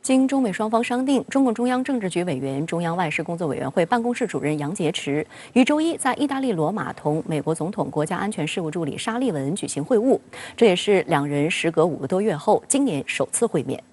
经中美双方商定，中共中央政治局委员、中央外事工作委员会办公室主任杨洁篪于周一在意大利罗马同美国总统国家安全事务助理沙利文举行会晤，这也是两人时隔5个多月后今年首次会面。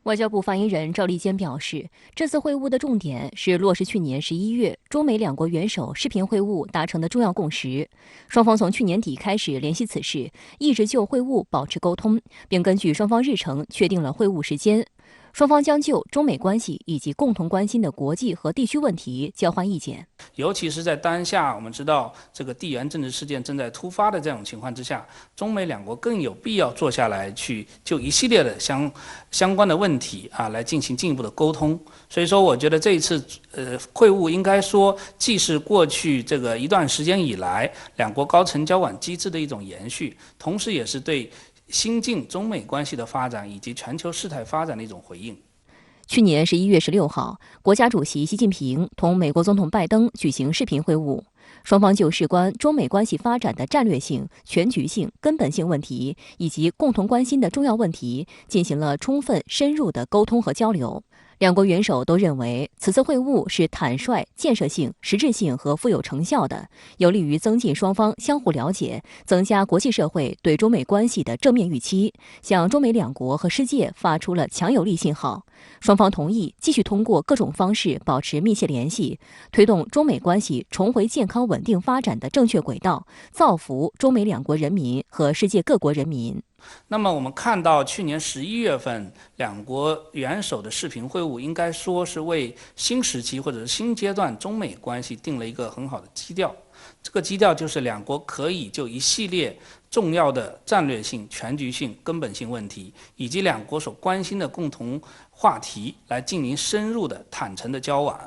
外交部发言人赵立坚表示，这次会晤的重点是落实去年11月中美两国元首视频会晤达成的重要共识。双方从去年底开始联系此事，一直就会晤保持沟通，并根据双方日程确定了会晤时间。双方将就中美关系以及共同关心的国际和地区问题交换意见。尤其是在当下，我们知道这个地缘政治事件正在突发的这种情况之下，中美两国更有必要坐下来去就一系列的相关的问题来进行进一步的沟通。所以说，我觉得这一次会晤应该说既是过去这个一段时间以来两国高层交往机制的一种延续，同时也是对新晋中美关系的发展以及全球事态发展的一种回应。去年11月16号，国家主席习近平同美国总统拜登举行视频会晤，双方就事关中美关系发展的战略性、全局性、根本性问题以及共同关心的重要问题进行了充分深入的沟通和交流。两国元首都认为，此次会晤是坦率、建设性、实质性和富有成效的，有利于增进双方相互了解，增加国际社会对中美关系的正面预期，向中美两国和世界发出了强有力信号。双方同意继续通过各种方式保持密切联系，推动中美关系重回健康稳定发展的正确轨道，造福中美两国人民和世界各国人民。那么我们看到去年11月份两国元首的视频会晤，应该说是为新时期或者是新阶段中美关系定了一个很好的基调。这个基调就是两国可以就一系列重要的战略性、全局性、根本性问题，以及两国所关心的共同话题来进行深入的、坦诚的交往。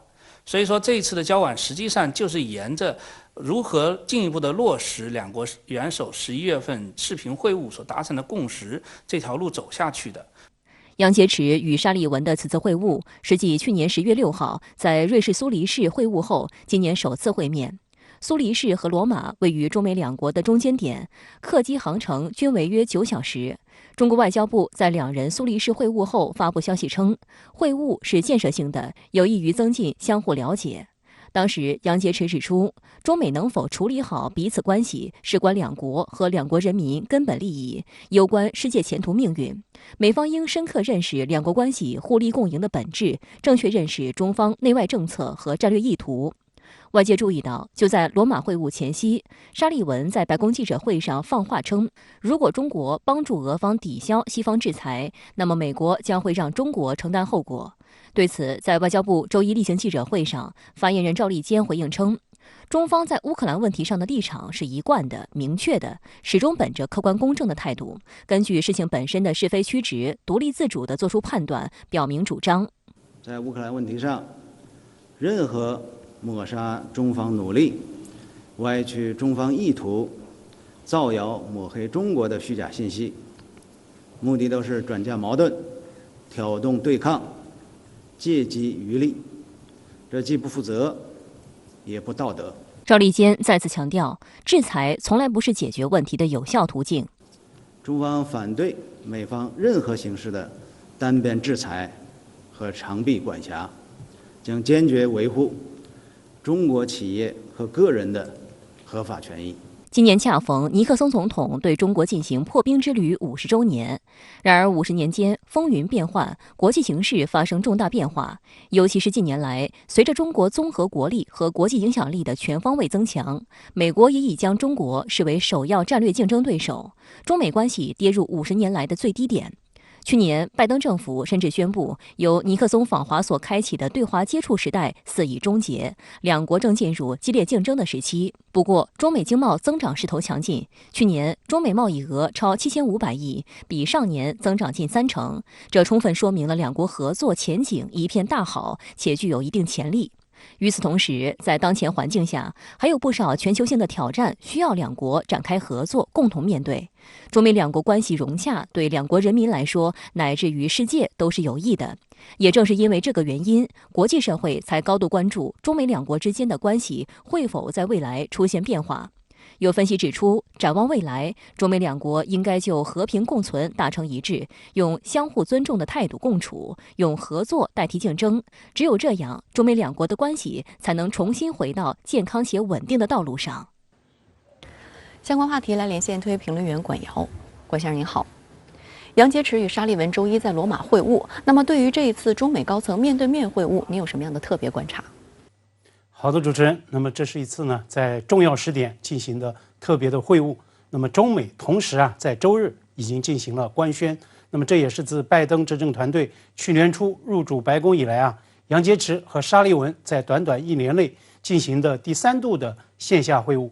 所以说，这一次的交往实际上就是沿着如何进一步的落实两国元首11月份视频会晤所达成的共识这条路走下去的。杨洁篪与沙利文的此次会晤，是继去年10月6号在瑞士苏黎世会晤后，今年首次会面。苏黎世和罗马位于中美两国的中间点，客机航程均为约9小时。中国外交部在两人苏黎世会晤后发布消息称，会晤是建设性的，有益于增进相互了解。当时，杨洁篪指出，中美能否处理好彼此关系，事关两国和两国人民根本利益，攸关世界前途命运。美方应深刻认识两国关系互利共赢的本质，正确认识中方内外政策和战略意图。外界注意到，就在罗马会晤前夕，沙利文在白宫记者会上放话称，如果中国帮助俄方抵消西方制裁，那么美国将会让中国承担后果。对此，在外交部周一例行记者会上，发言人赵立坚回应称，中方在乌克兰问题上的立场是一贯的、明确的，始终本着客观公正的态度，根据事情本身的是非曲直，独立自主地作出判断，表明主张。在乌克兰问题上，任何抹杀中方努力、歪曲中方意图、造谣抹黑中国的虚假信息，目的都是转嫁矛盾、挑动对抗、借机渔利，这既不负责，也不道德。赵立坚再次强调，制裁从来不是解决问题的有效途径。中方反对美方任何形式的单边制裁和长臂管辖，将坚决维护中国企业和个人的合法权益。今年恰逢尼克松总统对中国进行破冰之旅50周年，然而50年间风云变幻，国际形势发生重大变化。尤其是近年来，随着中国综合国力和国际影响力的全方位增强，美国也已将中国视为首要战略竞争对手，中美关系跌入50年来的最低点。去年，拜登政府甚至宣布，由尼克松访华所开启的对华接触时代似已终结，两国正进入激烈竞争的时期。不过，中美经贸增长势头强劲，去年中美贸易额超7500亿，比上年增长近30%，这充分说明了两国合作前景一片大好，且具有一定潜力。与此同时，在当前环境下，还有不少全球性的挑战需要两国展开合作，共同面对。中美两国关系融洽，对两国人民来说，乃至于世界都是有益的。也正是因为这个原因，国际社会才高度关注中美两国之间的关系会否在未来出现变化。有分析指出，展望未来，中美两国应该就和平共存达成一致，用相互尊重的态度共处，用合作代替竞争。只有这样，中美两国的关系才能重新回到健康且稳定的道路上。相关话题来连线推评论员管瑶，管先生您好。杨洁篪与沙利文周一在罗马会晤，那么对于这一次中美高层面对面会晤，您有什么样的特别观察？好的，主持人。那么这是一次呢在重要时点进行的特别的会晤。那么中美同时在周日已经进行了官宣。那么这也是自拜登执政团队去年初入主白宫以来杨洁篪和沙利文在短短1年内进行的第3度的线下会晤。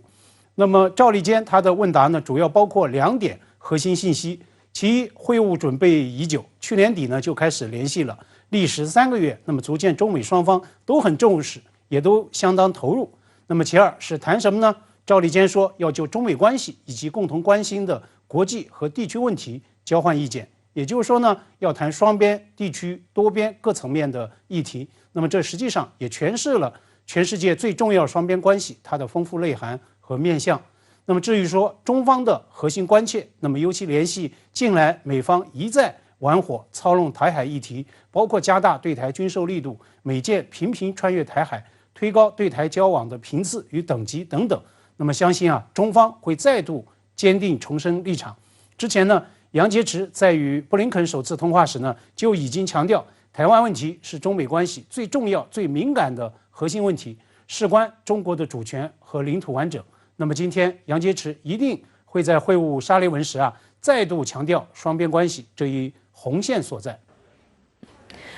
那么照例间他的问答呢，主要包括2点核心信息。其一，会晤准备已久，去年底呢就开始联系了，历时3个月。那么足见中美双方都很重视，也都相当投入。那么其二是谈什么呢？照例间说要就中美关系以及共同关心的国际和地区问题交换意见，也就是说呢，要谈双边、地区、多边各层面的议题。那么这实际上也诠释了全世界最重要双边关系它的丰富内涵和面向。那么至于说中方的核心关切，那么尤其联系近来美方一再玩火操弄台海议题，包括加大对台军售力度、美舰频频穿越台海、推高对台交往的频次与等级等等。那么相信中方会再度坚定重申立场。之前呢，杨洁篪在与布林肯首次通话时呢，就已经强调台湾问题是中美关系最重要、最敏感的核心问题，事关中国的主权和领土完整。那么今天杨洁篪一定会在会晤沙利文时再度强调双边关系这一红线所在。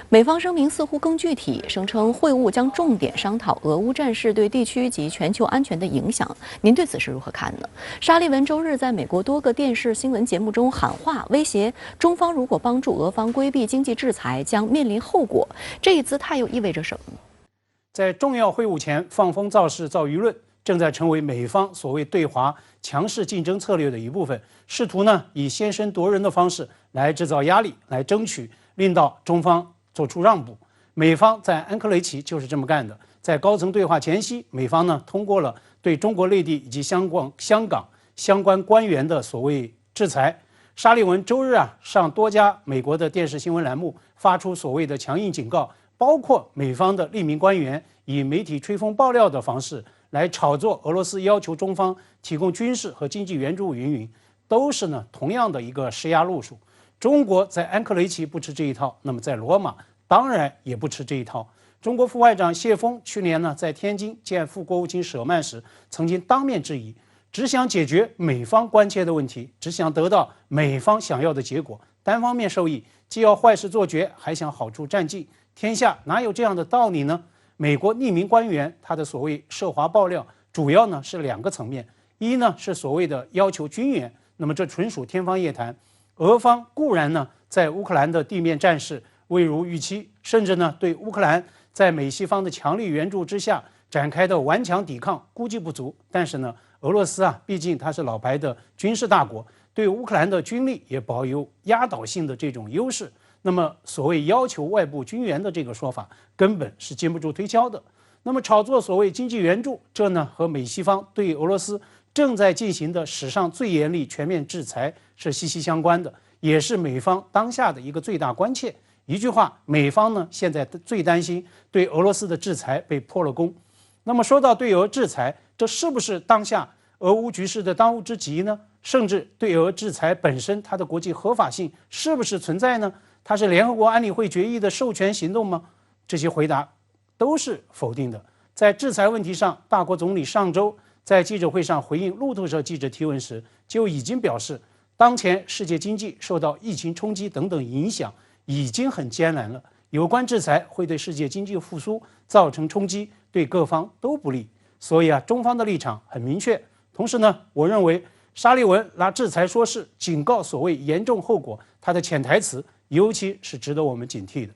美方声明似乎更具体，声称会晤将重点商讨俄乌战事对地区及全球安全的影响。您对此是如何看呢？沙利文周日在美国多个电视新闻节目中喊话，威胁中方如果帮助俄方规避经济制裁，将面临后果。这一姿态又意味着什么呢？在重要会晤前放风造势造舆论，正在成为美方所谓对华强势竞争策略的一部分，试图呢以先声夺人的方式来制造压力，来争取令到中方做出让步。美方在安克雷奇就是这么干的。在高层对话前夕，美方呢通过了对中国内地以及香港相关官员的所谓制裁。沙利文周日上多家美国的电视新闻栏目发出所谓的强硬警告，包括美方的匿名官员以媒体吹风爆料的方式来炒作俄罗斯要求中方提供军事和经济援助云，都是呢同样的一个施压路数。中国在安克雷奇不吃这一套，那么在罗马当然也不吃这一套。中国副外长谢锋去年呢在天津见副国务卿舍曼时，曾经当面质疑，只想解决美方关切的问题，只想得到美方想要的结果，单方面受益，既要坏事做绝，还想好处占尽，天下哪有这样的道理呢？美国匿名官员他的所谓涉华爆料，主要呢是2个层面。一呢是所谓的要求军援，那么这纯属天方夜谭。俄方固然呢在乌克兰的地面战事未如预期，甚至呢对乌克兰在美西方的强力援助之下展开的顽强抵抗估计不足，但是呢俄罗斯毕竟它是老牌的军事大国，对乌克兰的军力也保有压倒性的这种优势。那么所谓要求外部军援的这个说法根本是经不住推敲的。那么炒作所谓经济援助，这呢和美西方对俄罗斯正在进行的史上最严厉全面制裁是息息相关的，也是美方当下的一个最大关切。一句话，美方呢现在最担心对俄罗斯的制裁被破了功。那么说到对俄制裁，这是不是当下俄乌局势的当务之急呢？甚至对俄制裁本身它的国际合法性是不是存在呢？它是联合国安理会决议的授权行动吗？这些回答都是否定的。在制裁问题上，大国总理上周在记者会上回应路透社记者提问时，就已经表示，当前世界经济受到疫情冲击等等影响，已经很艰难了。有关制裁会对世界经济复苏造成冲击，对各方都不利。所以中方的立场很明确。同时呢，我认为沙利文拿制裁说事，警告所谓严重后果，他的潜台词尤其是值得我们警惕的。